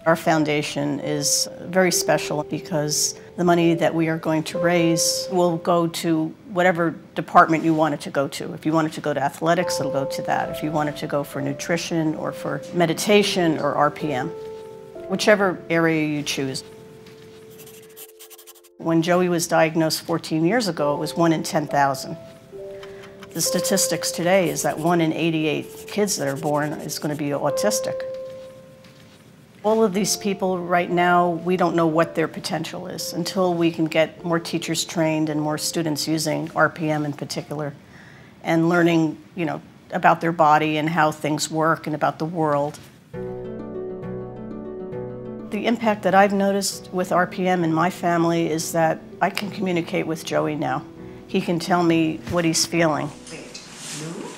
Our foundation is very special because the money that we are going to raise will go to whatever department you want it to go to. If you want it to go to athletics, it'll go to that. If you want it to go for nutrition or for meditation or RPM, whichever area you choose. When Joey was diagnosed 14 years ago, it was 1 in 10,000. The statistics today is that 1 in 88 kids that are born is going to be autistic. All of these people right now, we don't know what their potential is until we can get more teachers trained and more students using RPM in particular and learning, about their body and how things work and about the world. The impact that I've noticed with RPM in my family is that I can communicate with Joey now. He can tell me what he's feeling. Wait, blue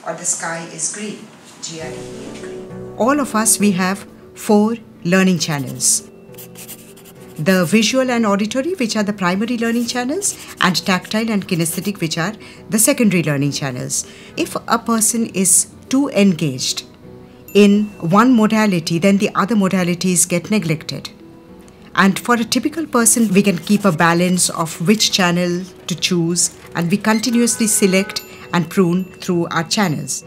or the sky is green? G-R-E-E green. All of us, we have 4 learning channels. The visual and auditory, which are the primary learning channels, and tactile and kinesthetic, which are the secondary learning channels. If a person is too engaged in one modality, then the other modalities get neglected. And for a typical person, we can keep a balance of which channel to choose, and we continuously select and prune through our channels.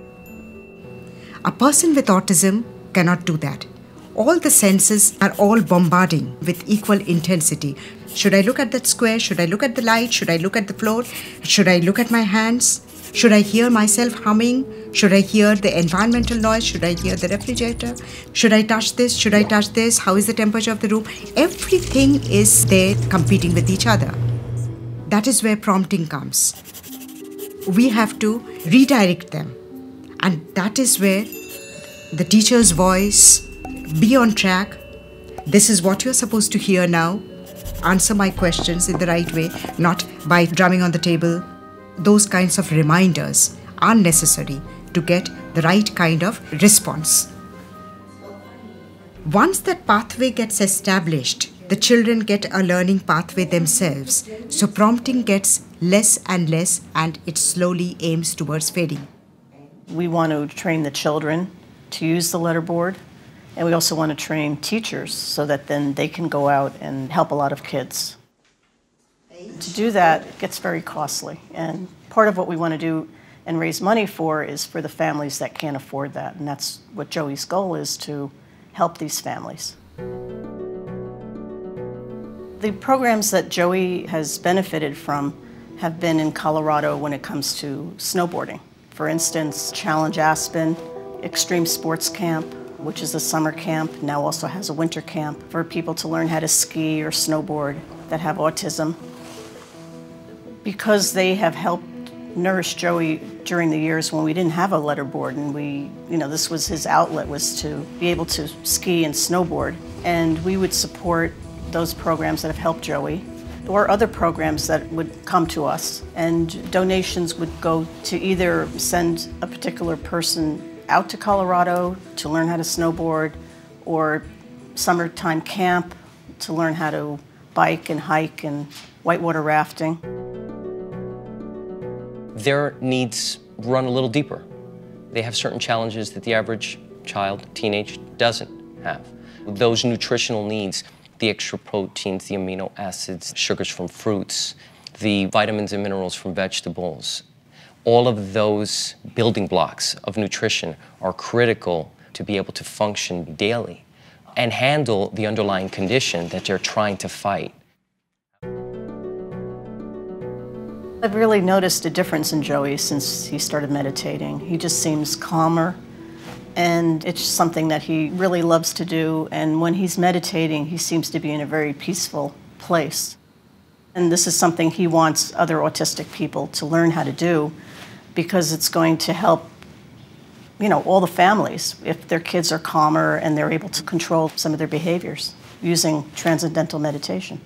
A person with autism cannot do that. All the senses are all bombarding with equal intensity. Should I look at that square? Should I look at the light? Should I look at the floor? Should I look at my hands? Should I hear myself humming? Should I hear the environmental noise? Should I hear the refrigerator? Should I touch this? Should I touch this? How is the temperature of the room? Everything is there competing with each other. That is where prompting comes. We have to redirect them. And that is where the teacher's voice, be on track. This is what you're supposed to hear now. Answer my questions in the right way, not by drumming on the table. Those kinds of reminders are necessary to get the right kind of response. Once that pathway gets established, the children get a learning pathway themselves. So prompting gets less and less, and it slowly aims towards fading. We want to train the children to use the letterboard. And we also want to train teachers so that then they can go out and help a lot of kids. To do that gets very costly. And part of what we want to do and raise money for is for the families that can't afford that. And that's what Joey's goal is, to help these families. The programs that Joey has benefited from have been in Colorado when it comes to snowboarding. For instance, Challenge Aspen, Extreme Sports Camp, which is a summer camp, now also has a winter camp for people to learn how to ski or snowboard that have autism. Because they have helped nourish Joey during the years when we didn't have a letterboard, and this was his outlet, was to be able to ski and snowboard. And we would support those programs that have helped Joey, or other programs that would come to us. And donations would go to either send a particular person out to Colorado to learn how to snowboard, or summertime camp to learn how to bike and hike and whitewater rafting. Their needs run a little deeper. They have certain challenges that the average child, teenage, doesn't have. Those nutritional needs, the extra proteins, the amino acids, sugars from fruits, the vitamins and minerals from vegetables, all of those building blocks of nutrition are critical to be able to function daily and handle the underlying condition that they're trying to fight. I've really noticed a difference in Joey since he started meditating. He just seems calmer, and it's something that he really loves to do. And when he's meditating, he seems to be in a very peaceful place. And this is something he wants other autistic people to learn how to do, because it's going to help, all the families if their kids are calmer and they're able to control some of their behaviors using transcendental meditation.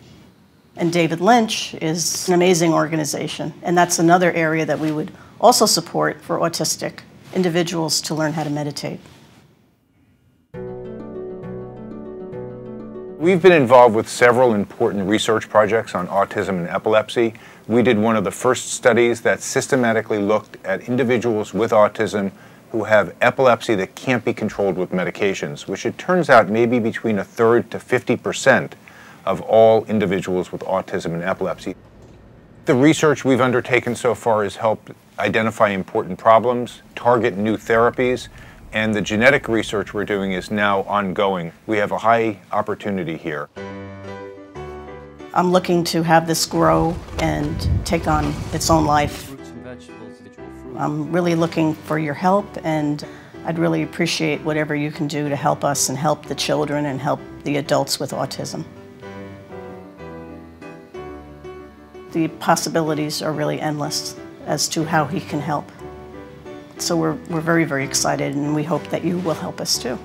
And David Lynch is an amazing organization, and that's another area that we would also support for autistic individuals to learn how to meditate. We've been involved with several important research projects on autism and epilepsy. We did one of the first studies that systematically looked at individuals with autism who have epilepsy that can't be controlled with medications, which it turns out may be between 1/3 to 50% of all individuals with autism and epilepsy. The research we've undertaken so far has helped identify important problems, target new therapies, and the genetic research we're doing is now ongoing. We have a high opportunity here. I'm looking to have this grow and take on its own life. I'm really looking for your help, and I'd really appreciate whatever you can do to help us and help the children and help the adults with autism. The possibilities are really endless as to how he can help. So we're very, very excited, and we hope that you will help us too.